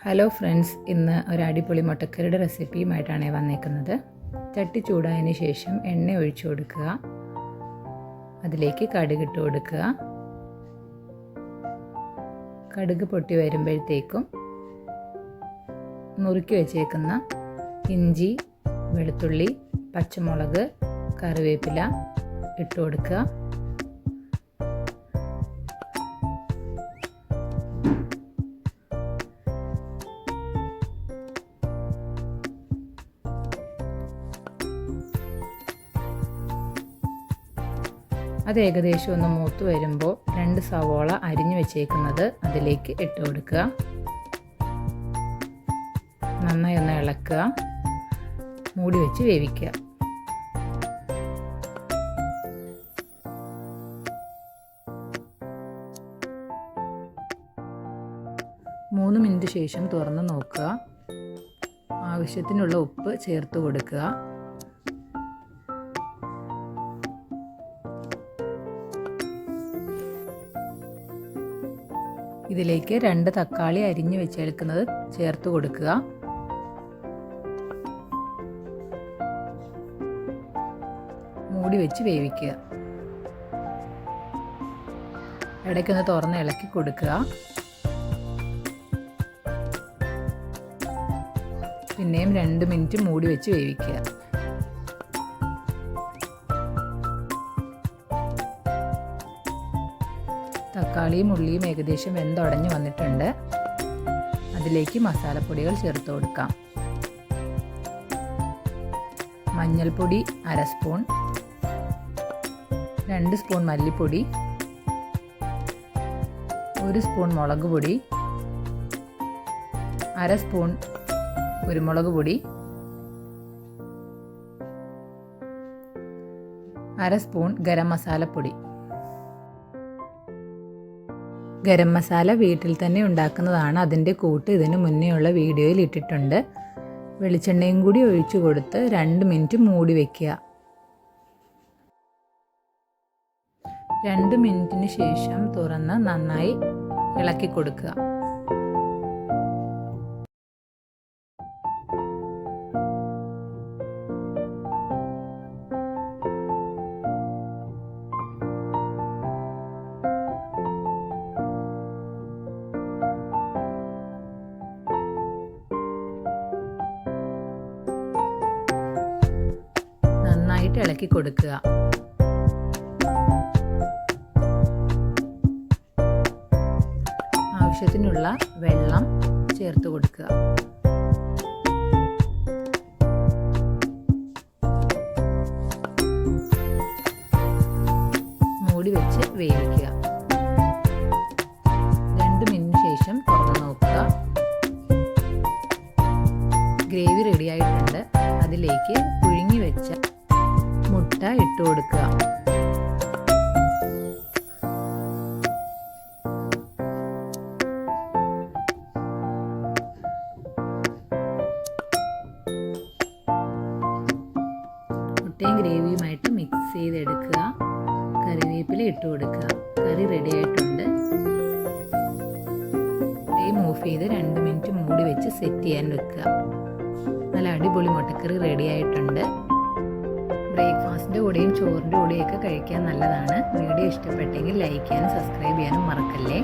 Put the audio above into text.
Hello friends, ഇന്ന് ഒരു അടിപൊളി മുട്ടക്കറിയുടെ റെസിപ്പിയുമായിട്ടാണ് വന്നേക്കുന്നത്. ചട്ടി ചൂടായതിന് ശേഷം എണ്ണ ഒഴിച്ചു കൊടുക്കുക. അതിലേക്ക് കടുക് ഇട്ട് കൊടുക്കുക. കടുക് പൊട്ടി വരുമ്പോഴത്തേക്കും നുറുക്കി വെച്ചേക്കുന്ന ഇഞ്ചി, വെളുത്തുള്ളി, പച്ചമുളക്, കറിവേപ്പില ഇട്ട് കൊടുക്കുക. അത് ഏകദേശം ഒന്ന് മൂത്ത് വരുമ്പോൾ 2 സവോള അരിഞ്ഞു വെച്ചേക്കുന്നത് അതിലേക്ക് ഇട്ട് കൊടുക്കുക. നന്നായി ഒന്ന് ഇളക്കുക. മൂടി വെച്ച് വേവിക്കുക. മൂന്ന് മിനിറ്റ് ശേഷം തുറന്ന് നോക്കുക. ആവശ്യത്തിനുള്ള ഉപ്പ് ചേർത്ത് കൊടുക്കുക. ഇതിലേക്ക് 2 തക്കാളി അരിഞ്ഞു വെച്ചെടുക്കുന്നത് ചേർത്ത് കൊടുക്കുക. മൂടി വെച്ച് വേവിക്കുക. ഇടയ്ക്കൊന്ന് തുറന്ന് ഇളക്കി കൊടുക്കുക. പിന്നെയും 2 മിനിറ്റ് മൂടി വെച്ച് വേവിക്കുക. തക്കാളിയും ഉള്ളിയും ഏകദേശം വെന്തുടഞ്ഞ് വന്നിട്ടുണ്ട്. അതിലേക്ക് മസാലപ്പൊടികൾ ചേർത്ത് കൊടുക്കാം. മഞ്ഞൾപ്പൊടി 1/2 സ്പൂൺ, 2 സ്പൂൺ മല്ലിപ്പൊടി, 1 സ്പൂൺ മുളക് പൊടി, 1/2 സ്പൂൺ കുരുമുളക് പൊടി, 1/2 സ്പൂൺ ഗരം മസാലപ്പൊടി. ഗരം മസാല വീട്ടിൽ തന്നെ ഉണ്ടാക്കുന്നതാണ്. അതിൻ്റെ കൂട്ട് ഇതിന് മുന്നേയുള്ള വീഡിയോയിൽ ഇട്ടിട്ടുണ്ട്. വെളിച്ചെണ്ണയും കൂടി ഒഴിച്ചു കൊടുത്ത് 2 മിനിറ്റ് മൂടി വയ്ക്കുക. 2 മിനിറ്റിന് ശേഷം തുറന്ന് നന്നായി ഇളക്കി കൊടുക്കുക. നന്നായിട്ട് ഇളക്കി കൊടുക്കുക. ആവശ്യത്തിനുള്ള വെള്ളം ചേർത്ത് കൊടുക്കുക. മൂടി വെച്ച് വേവിക്കുക. 2 മിനിറ്റിന് ശേഷം തുറന്ന് നോക്കുക. ഗ്രേവി റെഡിയായിട്ടുണ്ട്. അതിലേക്ക് പുഴുങ്ങി വെച്ച മുട്ട ഇട്ട് കൊടുക്കുക. മുട്ടയും ഗ്രേവിയുമായിട്ട് മിക്സ് ചെയ്തെടുക്കുക. കറിവേപ്പില ഇട്ട് കൊടുക്കുക. കറി റെഡി ആയിട്ടുണ്ട്. ഫ്ലെയിം ഓഫ് ചെയ്ത് 2 മിനിറ്റ് മൂടി വെച്ച് സെറ്റ് ചെയ്യാൻ വെക്കുക. നല്ല അടിപൊളി മുട്ടക്കറി റെഡി ആയിട്ടുണ്ട്. ബ്രേക്ക്ഫാസ്റ്റിൻ്റെ കൂടെയും ചോറിൻ്റെ കൂടെയൊക്കെ കഴിക്കാൻ നല്ലതാണ്. വീഡിയോ ഇഷ്ടപ്പെട്ടെങ്കിൽ ലൈക്ക് ചെയ്യാനും സബ്സ്ക്രൈബ് ചെയ്യാനും മറക്കല്ലേ.